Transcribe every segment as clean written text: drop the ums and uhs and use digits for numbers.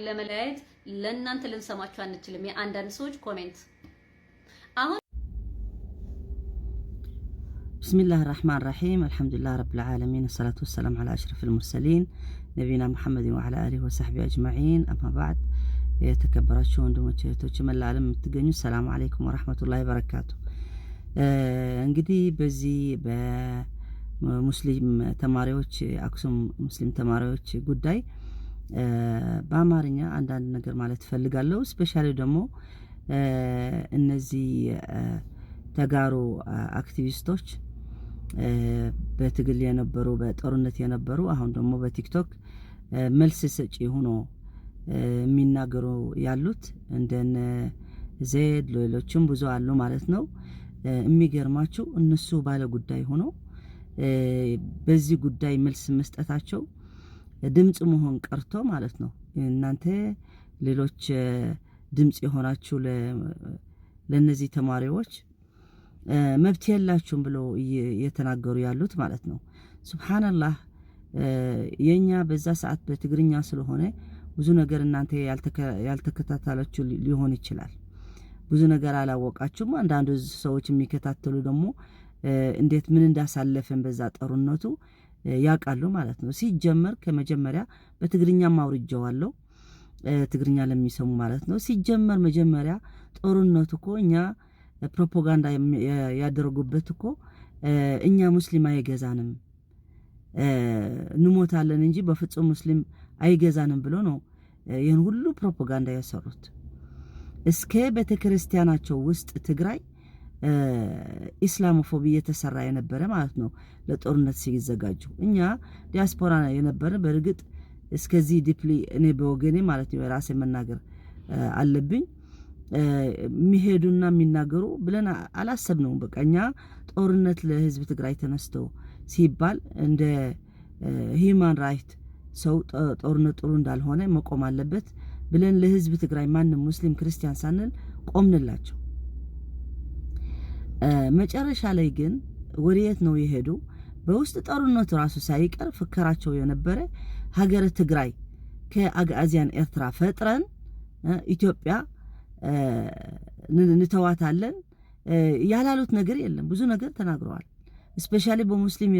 ለመለያየት ለእናንተ ልንሰማችሁ አንችልም። የአንዳንድ ሰዎች ኮሜንት አሁን بسم الله الرحمن الرحيم الحمد لله رب العالمين الصلاة والسلام على أشرف المرسلين نبينا محمد وعلى آله وصحبه أجمعين أما بعد يتكبراتشو ወንድሞቼ እህቶቼ መላ ዓለም የምትገኙ ሰላም አለይኩም ወራህመቱላሂ ወበረካቱ። እንግዲህ በዚህ በሙስሊም ተማሪዎች አክሱም ሙስሊም ተማሪዎች ጉዳይ በአማርኛ አንዳንድ ነገር ማለት ፈልጋለሁ። ስፔሻሊ ደግሞ እነዚህ ተጋሩ አክቲቪስቶች በትግል የነበሩ በጦርነት የነበሩ አሁን ደግሞ በቲክቶክ መልስ ሰጪ ሆኖ የሚናገሩ ያሉት እንደነ ዜድ ሌሎችም ብዙ አሉ ማለት ነው። የሚገርማችሁ እነሱ ባለ ጉዳይ ሆኖ በዚህ ጉዳይ መልስ መስጠታቸው ድምጽ መሆን ቀርቶ ማለት ነው። እናንተ ሌሎች ድምጽ የሆናችሁ ለነዚህ ተማሪዎች መብት የላችሁም ብለው እየተናገሩ ያሉት ማለት ነው። ሱብሃንአላህ የኛ በዛ ሰዓት በትግርኛ ስለሆነ ብዙ ነገር እናንተ ያልተከታተላችሁ ሊሆን ይችላል። ብዙ ነገር አላወቃችሁም። አንዳንድ ሰዎች የሚከታተሉ ደግሞ እንዴት ምን እንዳሳለፈን በዛ ጦርነቱ ያቃሉ ማለት ነው። ሲጀመር ከመጀመሪያ በትግርኛ ማውርጃዋለሁ ትግርኛ ለሚሰሙ ማለት ነው። ሲጀመር መጀመሪያ ጦርነቱ እኮ እኛ ፕሮፓጋንዳ ያደረጉበት እኮ እኛ ሙስሊም አይገዛንም እንሞታለን እንጂ በፍጹም ሙስሊም አይገዛንም ብሎ ነው ይሄን ሁሉ ፕሮፓጋንዳ ያሰሩት። እስከ ቤተክርስቲያናቸው ውስጥ ትግራይ ኢስላሞፎቢያ የተሰራ የነበረ ማለት ነው። ለጦርነት ሲዘጋጁ እኛ ዲያስፖራ የነበረ በርግጥ እስከዚህ ዲፕሊ እኔ በወገኔ ማለት ነው ራሴ መናገር አለብኝ የሚሄዱና የሚናገሩ ብለን አላሰብነው። በቃኛ ጦርነት ለህዝብ ትግራይ ተነስቶ ሲባል እንደ ሂማን ራይት ሰው ጦርነት ጥሩ እንዳልሆነ መቆም አለበት ብለን ለህዝብ ትግራይ ማንም ሙስሊም ክርስቲያን ሳንል ቆምንላቸው። መጨረሻ ላይ ግን ወሪየት ነው የሄዱ በውስጥ ጦርነቱ ራሱ ሳይቀር ፍከራቸው የነበረ ሀገረ ትግራይ ከአጋዚያን ኤርትራ ፈጥረን ኢትዮጵያ እንተዋታለን ያላሉት ነገር የለም። ብዙ ነገር ተናግረዋል። ስፔሻሊ በሙስሊም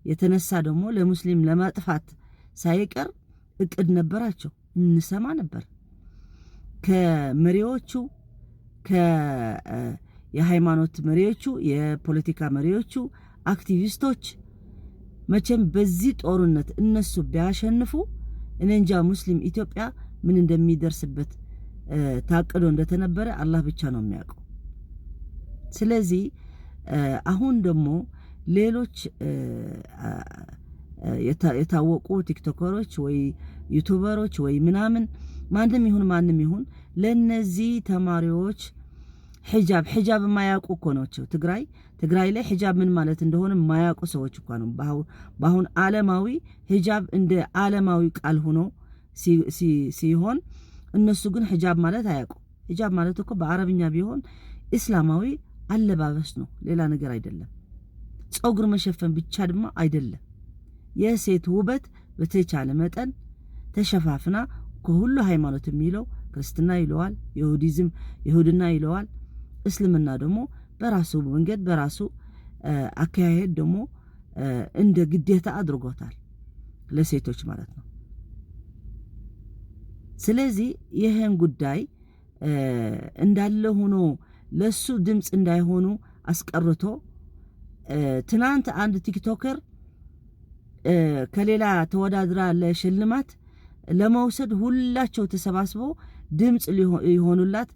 የተነሳ ደግሞ ለሙስሊም ለማጥፋት ሳይቀር እቅድ ነበራቸው። እንሰማ ነበር ከመሪዎቹ የሃይማኖት መሪዎቹ የፖለቲካ መሪዎቹ አክቲቪስቶች መቼም በዚህ ጦርነት እነሱ ቢያሸንፉ እንንጃ ሙስሊም ኢትዮጵያ ምን እንደሚደርስበት ታቅዶ እንደተነበረ አላህ ብቻ ነው የሚያውቀው። ስለዚህ አሁን ደግሞ ሌሎች የታወቁ ቲክቶከሮች ወይ ዩቲዩበሮች ወይ ምናምን ማንም ይሁን ለነዚህ ተማሪዎች ሒጃብ ማያውቁ እኮ ናቸው። ትግራይ ላይ ሒጃብ ምን ማለት እንደሆነ ማያውቁ ሰዎች እኮ ነው። ባሁን ዓለማዊ ሒጃብ እንደ ዓለማዊ ቃል ሆኖ ሲሆን እነሱ ግን ሒጃብ ማለት አያውቁ። ሒጃብ ማለት እኮ በአረብኛ ቢሆን እስላማዊ አለባበስ ነው፣ ሌላ ነገር አይደለም። ጸጉር መሸፈን ብቻ ድማ አይደለም። የሴት ውበት በተቻለ መጠን ተሸፋፍና ከሁሉ ሃይማኖት የሚለው ክርስትና ይለዋል፣ ይሁድና ይለዋል፣ እስልምና ደግሞ በራሱ መንገድ በራሱ አካሄድ ደግሞ እንደ ግዴታ አድርጎታል ለሴቶች ማለት ነው። ስለዚህ ይሄን ጉዳይ እንዳለ ሆኖ ለሱ ድምጽ እንዳይሆኑ አስቀርቶ ትናንት አንድ ቲክቶከር ከሌላ ተወዳድራ ለሽልማት ለመውሰድ ሁላቸው ተሰባስበው ድምጽ ይሆኑላት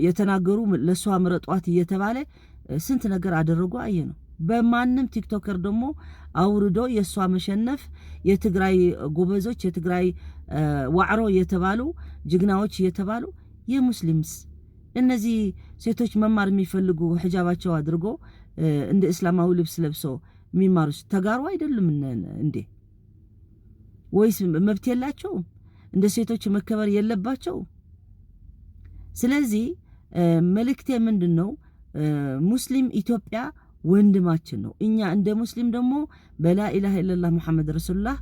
የተናገሩ ለሷ ምረጧት እየተባለ ስንት ነገር አደረጉ አየነው። በማንም ቲክቶከር ደግሞ አውርዶ የሷ መሸነፍ የትግራይ ጎበዞች የትግራይ ዋዕሮ የተባሉ ጅግናዎች የተባሉ የሙስሊምስ እነዚህ ሴቶች መማር የሚፈልጉ ሒጃባቸው አድርጎ እንደ እስላማዊ ልብስ ለብሶ የሚማሩስ ተጋሩ አይደሉም እንዴ? ወይስ መብት የላቸው? እንደ ሴቶች መከበር የለባቸው? ስለዚህ መልእክቴ ምንድነው? ሙስሊም ኢትዮጵያ ወንድማችን ነው። እኛ እንደ ሙስሊም ደግሞ በላ ኢላሃ ኢላላህ ሙሐመድ ረሱላህ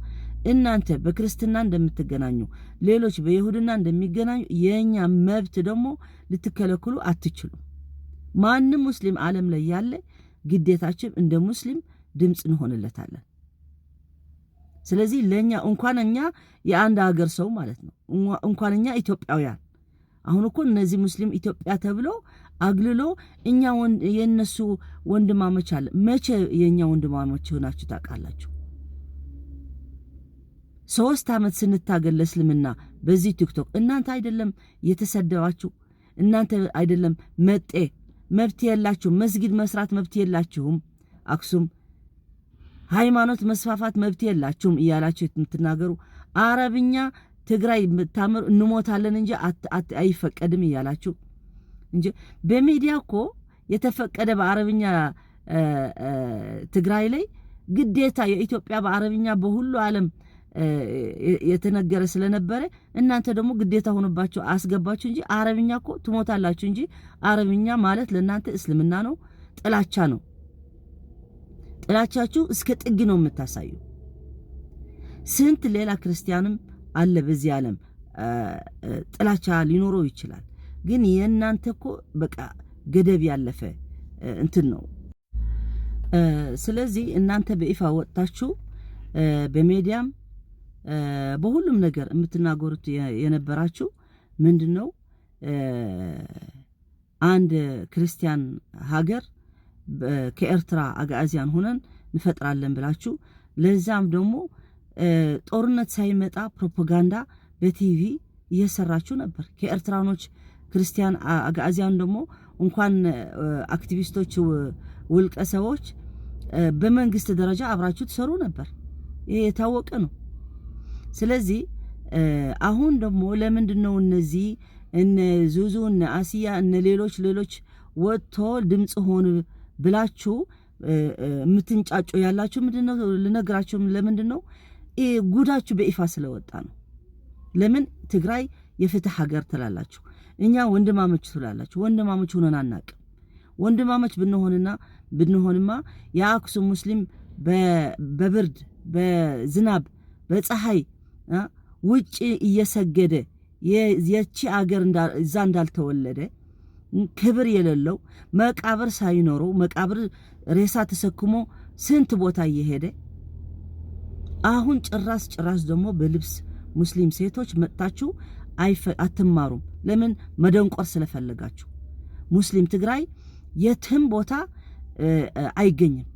እናንተ በክርስትና እንደምትገናኙ ሌሎች በይሁድና እንደሚገናኙ የኛ መብት ደግሞ ልትከለክሉ አትችሉ። ማንም ሙስሊም ዓለም ላይ ያለ ግዴታችን እንደ ሙስሊም ድምጽ እንሆንለታለን። ስለዚህ ለኛ እንኳን እኛ የአንድ ሀገር ሰው ማለት ነው እንኳን እኛ ኢትዮጵያውያን አሁን እኮ እነዚህ ሙስሊም ኢትዮጵያ ተብሎ አግልሎ እኛ የነሱ ወንድማሞች አለ። መቼ የኛ ወንድማሞች ሆናችሁ ታውቃላችሁ? 3 ዓመት ስንታገል ለእስልምና በዚህ ቲክቶክ እናንተ አይደለም የተሰደባችሁ? እናንተ አይደለም መብት የላችሁ? መስጊድ መስራት መብት የላችሁም? አክሱም ሃይማኖት መስፋፋት መብት የላችሁም እያላችሁ የምትናገሩ አረብኛ ትግራይ ታምር እንሞታለን እንጂ አይፈቀድም እያላችሁ እንጂ በሚዲያ እኮ የተፈቀደ በአረብኛ ትግራይ ላይ ግዴታ የኢትዮጵያ በአረብኛ በሁሉ ዓለም የተነገረ ስለነበረ እናንተ ደግሞ ግዴታ ሆነባችሁ አስገባችሁ እንጂ አረብኛ እኮ ትሞታላችሁ እንጂ አረብኛ ማለት ለእናንተ እስልምና ነው፣ ጥላቻ ነው። ጥላቻችሁ እስከ ጥግ ነው የምታሳዩ። ስንት ሌላ ክርስቲያንም አለ በዚህ ዓለም ጥላቻ ሊኖረው ይችላል። ግን የእናንተ እኮ በቃ ገደብ ያለፈ እንትን ነው። ስለዚህ እናንተ በይፋ ወጣችሁ በሚዲያም በሁሉም ነገር የምትናገሩት የነበራችሁ ምንድነው አንድ ክርስቲያን ሀገር ከኤርትራ አጋዚያን ሆነን እንፈጥራለን ብላችሁ ለዛም ደግሞ ጦርነት ሳይመጣ ፕሮፓጋንዳ በቲቪ እየሰራችሁ ነበር። ከኤርትራኖች ክርስቲያን አጋዚያን ደግሞ እንኳን አክቲቪስቶች ውልቀ ሰዎች በመንግስት ደረጃ አብራችሁ ተሰሩ ነበር። ይሄ የታወቀ ነው። ስለዚህ አሁን ደግሞ ለምንድነው እነዚህ እነ ዙዙ እነ አሲያ እነ ሌሎች ወጥቶ ድምጽ ሆኑ ብላችሁ ምትንጫጩ ያላችሁ ምንድነው? ልነግራችሁ ለምንድነው ጉዳችሁ በይፋ ስለወጣ ነው። ለምን ትግራይ የፍትህ ሀገር ትላላችሁ? እኛ ወንድማሞች ትላላችሁ። ወንድማሞች ሆነን አናውቅም። ወንድማሞች ብንሆንማ የአክሱም ሙስሊም በብርድ በዝናብ በፀሐይ ውጪ እየሰገደ የቺ ሀገር እዛ እንዳልተወለደ ክብር የሌለው መቃብር ሳይኖረው መቃብር ሬሳ ተሰክሞ ስንት ቦታ እየሄደ አሁን ጭራስ ደግሞ በልብስ ሙስሊም ሴቶች መጣችሁ አትማሩም። ለምን? መደንቆር ስለፈለጋችሁ። ሙስሊም ትግራይ የትም ቦታ አይገኝም።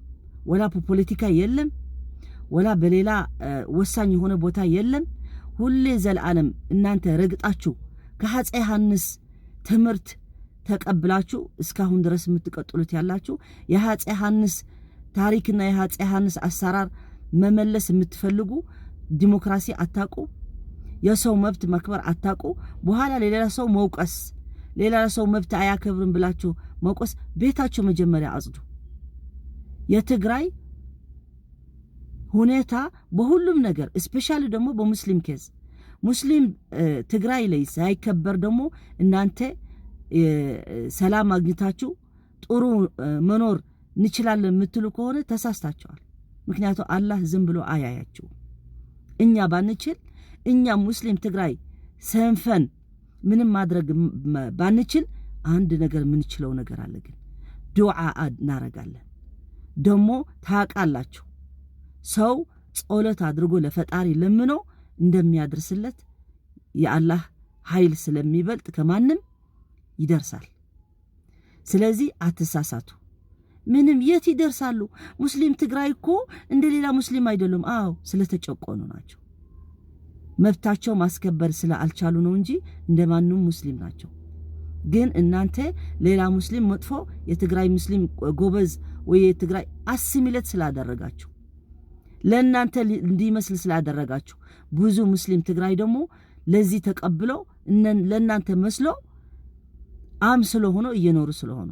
ወላ ፖለቲካ የለም፣ ወላ በሌላ ወሳኝ የሆነ ቦታ የለም። ሁሌ ዘላለም እናንተ ረግጣችሁ ከአፄ ዮሐንስ ትምህርት ተቀብላችሁ እስካሁን ድረስ የምትቀጥሉት ያላችሁ የአፄ ዮሐንስ ታሪክና የአፄ ዮሐንስ አሰራር መመለስ የምትፈልጉ ዲሞክራሲ አታቁ፣ የሰው መብት መክበር አታቁ። በኋላ ለሌላ ሰው መውቀስ፣ ሌላ ሰው መብት አያከብርም ብላችሁ መውቀስ። ቤታችሁ መጀመሪያ አጽዱ። የትግራይ ሁኔታ በሁሉም ነገር ስፔሻሊ ደግሞ በሙስሊም ኬዝ ሙስሊም ትግራይ ላይ ሳይከበር ደግሞ እናንተ ሰላም አግኝታችሁ ጥሩ መኖር እንችላለን የምትሉ ከሆነ ተሳስታችኋል። ምክንያቱም አላህ ዝም ብሎ አያያችሁ። እኛ ባንችል እኛ ሙስሊም ትግራይ ሰንፈን ምንም ማድረግ ባንችል አንድ ነገር ምንችለው ነገር አለ። ግን ዱዓ እናረጋለን። ደግሞ ታቃላችሁ ሰው ጸሎት አድርጎ ለፈጣሪ ለምኖ እንደሚያደርስለት የአላህ ኃይል ስለሚበልጥ ከማንም ይደርሳል። ስለዚህ አትሳሳቱ። ምንም የት ይደርሳሉ? ሙስሊም ትግራይ እኮ እንደሌላ ሙስሊም አይደሉም። አዎ ስለተጨቆኑ ናቸው። መብታቸው ማስከበር ስለአልቻሉ ነው እንጂ እንደማንም ሙስሊም ናቸው። ግን እናንተ ሌላ ሙስሊም መጥፎ የትግራይ ሙስሊም ጎበዝ ወይ የትግራይ አሲሚሌት ስላደረጋችሁ ለእናንተ እንዲመስል ስላደረጋችሁ ብዙ ሙስሊም ትግራይ ደግሞ ለዚህ ተቀብለው ለእናንተ መስሎ ስለሆነ እየኖሩ ስለሆነ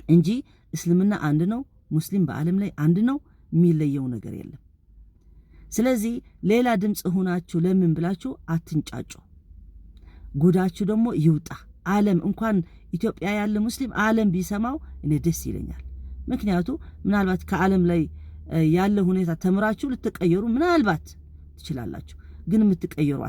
እንጂ እስልምና አንድ ነው። ሙስሊም በዓለም ላይ አንድ ነው። የሚለየው ነገር የለም። ስለዚህ ሌላ ድምጽ ሆናችሁ ለምን ብላችሁ አትንጫጩ። ጉዳችሁ ደግሞ ይውጣ። ዓለም እንኳን ኢትዮጵያ ያለ ሙስሊም ዓለም ቢሰማው እኔ ደስ ይለኛል። ምክንያቱ ምናልባት ከዓለም ላይ ያለ ሁኔታ ተምራችሁ ልትቀየሩ ትችላላችሁ፣ ግን የምትቀየሩ